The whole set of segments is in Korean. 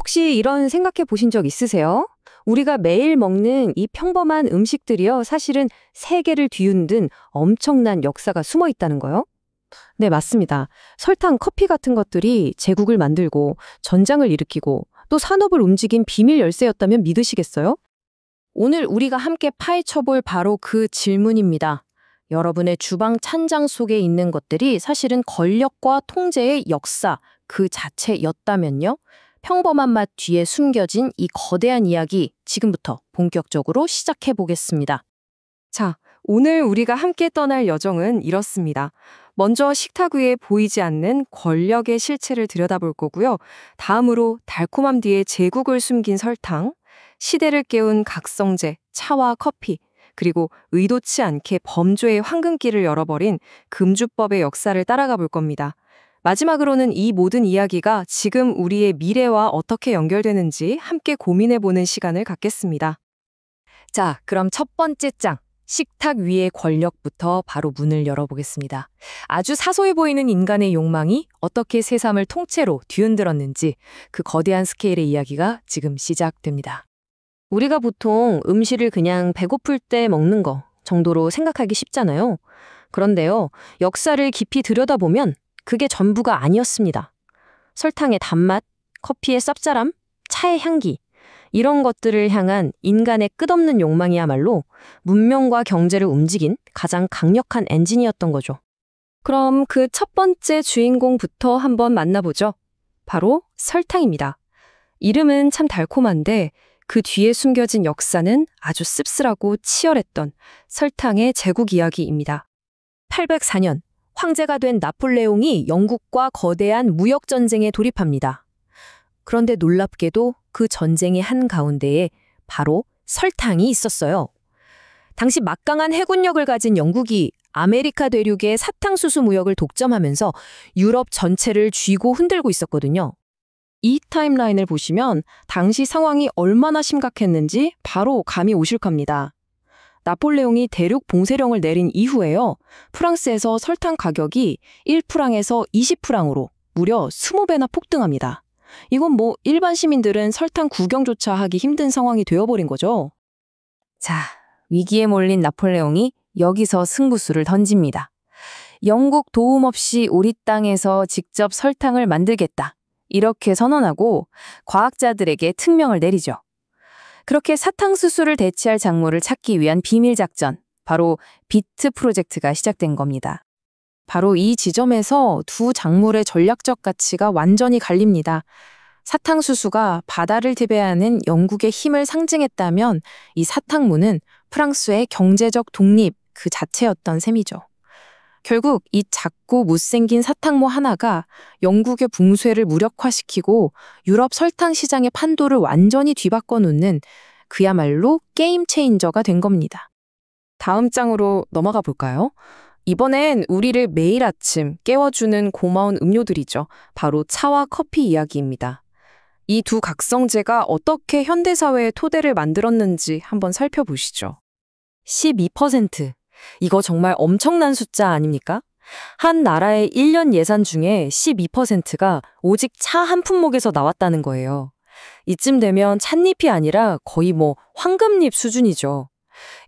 혹시 이런 생각해 보신 적 있으세요? 우리가 매일 먹는 이 평범한 음식들이요, 사실은 세계를 뒤흔든 엄청난 역사가 숨어 있다는 거요? 네, 맞습니다. 설탕, 커피 같은 것들이 제국을 만들고 전장을 일으키고 또 산업을 움직인 비밀 열쇠였다면 믿으시겠어요? 오늘 우리가 함께 파헤쳐볼 바로 그 질문입니다. 여러분의 주방 찬장 속에 있는 것들이 사실은 권력과 통제의 역사 그 자체였다면요? 평범한 맛 뒤에 숨겨진 이 거대한 이야기 지금부터 본격적으로 시작해 보겠습니다. 자, 오늘 우리가 함께 떠날 여정은 이렇습니다. 먼저 식탁 위에 보이지 않는 권력의 실체를 들여다볼 거고요. 다음으로 달콤함 뒤에 제국을 숨긴 설탕, 시대를 깨운 각성제, 차와 커피, 그리고 의도치 않게 범죄의 황금길을 열어버린 금주법의 역사를 따라가 볼 겁니다. 마지막으로는 이 모든 이야기가 지금 우리의 미래와 어떻게 연결되는지 함께 고민해보는 시간을 갖겠습니다. 자, 그럼 첫 번째 장, 식탁 위의 권력부터 바로 문을 열어보겠습니다. 아주 사소해 보이는 인간의 욕망이 어떻게 세상을 통째로 뒤흔들었는지 그 거대한 스케일의 이야기가 지금 시작됩니다. 우리가 보통 음식을 그냥 배고플 때 먹는 거 정도로 생각하기 쉽잖아요. 그런데요, 역사를 깊이 들여다보면 그게 전부가 아니었습니다. 설탕의 단맛, 커피의 쌉싸람, 차의 향기, 이런 것들을 향한 인간의 끝없는 욕망이야말로 문명과 경제를 움직인 가장 강력한 엔진이었던 거죠. 그럼 그 첫 번째 주인공부터 한번 만나보죠. 바로 설탕입니다. 이름은 참 달콤한데 그 뒤에 숨겨진 역사는 아주 씁쓸하고 치열했던 설탕의 제국 이야기입니다. 804년, 황제가 된 나폴레옹이 영국과 거대한 무역전쟁에 돌입합니다. 그런데 놀랍게도 그 전쟁의 한가운데에 바로 설탕이 있었어요. 당시 막강한 해군력을 가진 영국이 아메리카 대륙의 사탕수수 무역을 독점하면서 유럽 전체를 쥐고 흔들고 있었거든요. 이 타임라인을 보시면 당시 상황이 얼마나 심각했는지 바로 감이 오실 겁니다. 나폴레옹이 대륙 봉쇄령을 내린 이후에요. 프랑스에서 설탕 가격이 1프랑에서 20프랑으로 무려 20배나 폭등합니다. 이건 뭐 일반 시민들은 설탕 구경조차 하기 힘든 상황이 되어버린 거죠. 자, 위기에 몰린 나폴레옹이 여기서 승부수를 던집니다. 영국 도움 없이 우리 땅에서 직접 설탕을 만들겠다. 이렇게 선언하고 과학자들에게 특명을 내리죠. 그렇게 사탕수수를 대체할 작물을 찾기 위한 비밀 작전, 바로 비트 프로젝트가 시작된 겁니다. 바로 이 지점에서 두 작물의 전략적 가치가 완전히 갈립니다. 사탕수수가 바다를 지배하는 영국의 힘을 상징했다면 이 사탕무는 프랑스의 경제적 독립 그 자체였던 셈이죠. 결국 이 작고 못생긴 사탕무 하나가 영국의 붕괴를 무력화시키고 유럽 설탕 시장의 판도를 완전히 뒤바꿔 놓는 그야말로 게임 체인저가 된 겁니다. 다음 장으로 넘어가 볼까요? 이번엔 우리를 매일 아침 깨워주는 고마운 음료들이죠. 바로 차와 커피 이야기입니다. 이 두 각성제가 어떻게 현대사회의 토대를 만들었는지 한번 살펴보시죠. 12%. 이거 정말 엄청난 숫자 아닙니까? 한 나라의 1년 예산 중에 12%가 오직 차 한 품목에서 나왔다는 거예요. 이쯤 되면 찻잎이 아니라 거의 뭐 황금잎 수준이죠.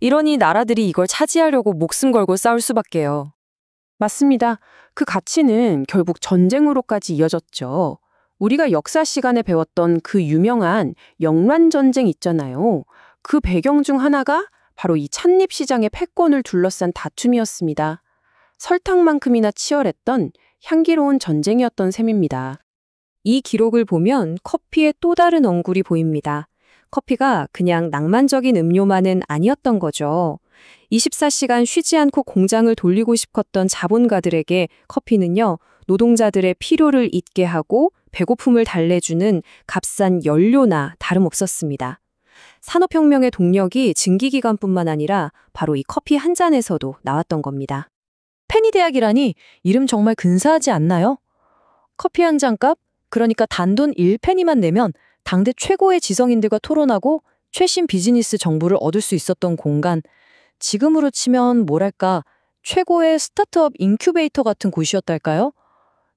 이러니 나라들이 이걸 차지하려고 목숨 걸고 싸울 수밖에요. 맞습니다. 그 가치는 결국 전쟁으로까지 이어졌죠. 우리가 역사 시간에 배웠던 그 유명한 영란전쟁 있잖아요. 그 배경 중 하나가 바로 이 찻잎 시장의 패권을 둘러싼 다툼이었습니다. 설탕만큼이나 치열했던 향기로운 전쟁이었던 셈입니다. 이 기록을 보면 커피의 또 다른 얼굴이 보입니다. 커피가 그냥 낭만적인 음료만은 아니었던 거죠. 24시간 쉬지 않고 공장을 돌리고 싶었던 자본가들에게 커피는요, 노동자들의 필요를 잊게 하고 배고픔을 달래주는 값싼 연료나 다름없었습니다. 산업혁명의 동력이 증기기관뿐만 아니라 바로 이 커피 한 잔에서도 나왔던 겁니다. 페니 대학이라니 이름 정말 근사하지 않나요? 커피 한 잔 값, 그러니까 단돈 1페니만 내면 당대 최고의 지성인들과 토론하고 최신 비즈니스 정보를 얻을 수 있었던 공간. 지금으로 치면 뭐랄까 최고의 스타트업 인큐베이터 같은 곳이었달까요?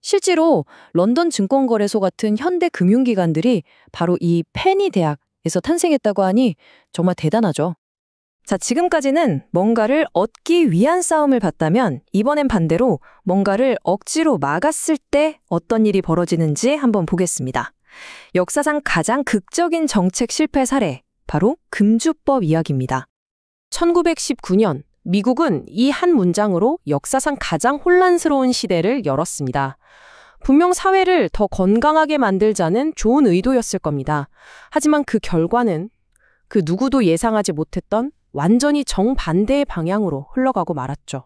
실제로 런던 증권거래소 같은 현대 금융기관들이 바로 이 페니 대학에서 탄생했다고 하니 정말 대단하죠. 자, 지금까지는 뭔가를 얻기 위한 싸움을 봤다면 이번엔 반대로 뭔가를 억지로 막았을 때 어떤 일이 벌어지는지 한번 보겠습니다. 역사상 가장 극적인 정책 실패 사례, 바로 금주법 이야기입니다. 1919년 미국은 이 한 문장으로 역사상 가장 혼란스러운 시대를 열었습니다. 분명 사회를 더 건강하게 만들자는 좋은 의도였을 겁니다. 하지만 그 결과는 그 누구도 예상하지 못했던 완전히 정반대의 방향으로 흘러가고 말았죠.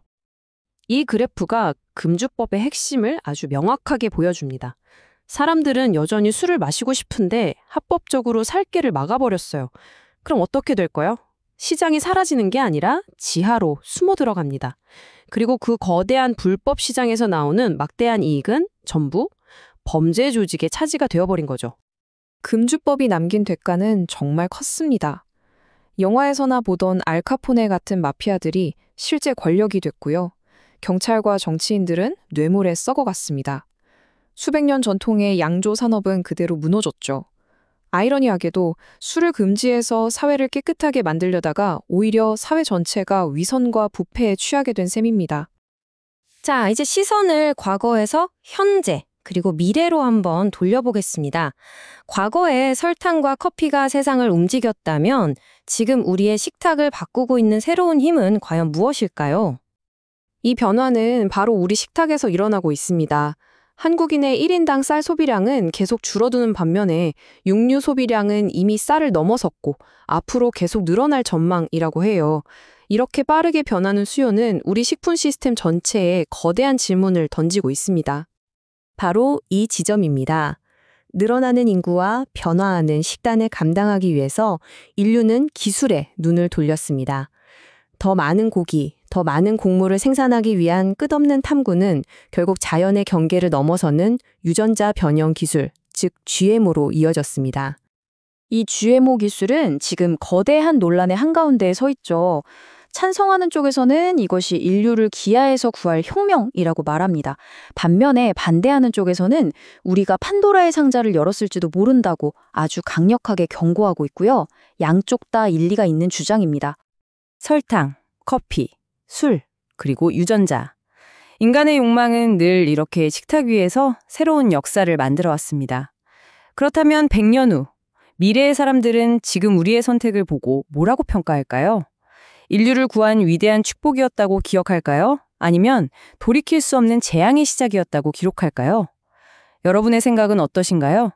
이 그래프가 금주법의 핵심을 아주 명확하게 보여줍니다. 사람들은 여전히 술을 마시고 싶은데 합법적으로 살 길을 막아버렸어요. 그럼 어떻게 될까요? 시장이 사라지는 게 아니라 지하로 숨어 들어갑니다. 그리고 그 거대한 불법 시장에서 나오는 막대한 이익은 전부 범죄 조직의 차지가 되어버린 거죠. 금주법이 남긴 대가는 정말 컸습니다. 영화에서나 보던 알카포네 같은 마피아들이 실제 권력이 됐고요. 경찰과 정치인들은 뇌물에 썩어갔습니다. 수백 년 전통의 양조 산업은 그대로 무너졌죠. 아이러니하게도 술을 금지해서 사회를 깨끗하게 만들려다가 오히려 사회 전체가 위선과 부패에 취하게 된 셈입니다. 자, 이제 시선을 과거에서 현재, 그리고 미래로 한번 돌려보겠습니다. 과거에 설탕과 커피가 세상을 움직였다면 지금 우리의 식탁을 바꾸고 있는 새로운 힘은 과연 무엇일까요? 이 변화는 바로 우리 식탁에서 일어나고 있습니다. 한국인의 1인당 쌀 소비량은 계속 줄어드는 반면에 육류 소비량은 이미 쌀을 넘어섰고 앞으로 계속 늘어날 전망이라고 해요. 이렇게 빠르게 변하는 수요는 우리 식품 시스템 전체에 거대한 질문을 던지고 있습니다. 바로 이 지점입니다. 늘어나는 인구와 변화하는 식단을 감당하기 위해서 인류는 기술에 눈을 돌렸습니다. 더 많은 고기, 더 많은 곡물을 생산하기 위한 끝없는 탐구는 결국 자연의 경계를 넘어서는 유전자 변형 기술, 즉 GMO로 이어졌습니다. 이 GMO 기술은 지금 거대한 논란의 한가운데에 서 있죠. 찬성하는 쪽에서는 이것이 인류를 기아에서 구할 혁명이라고 말합니다. 반면에 반대하는 쪽에서는 우리가 판도라의 상자를 열었을지도 모른다고 아주 강력하게 경고하고 있고요. 양쪽 다 일리가 있는 주장입니다. 설탕, 커피, 술, 그리고 유전자. 인간의 욕망은 늘 이렇게 식탁 위에서 새로운 역사를 만들어 왔습니다. 그렇다면 100년 후, 미래의 사람들은 지금 우리의 선택을 보고 뭐라고 평가할까요? 인류를 구한 위대한 축복이었다고 기억할까요? 아니면 돌이킬 수 없는 재앙의 시작이었다고 기록할까요? 여러분의 생각은 어떠신가요?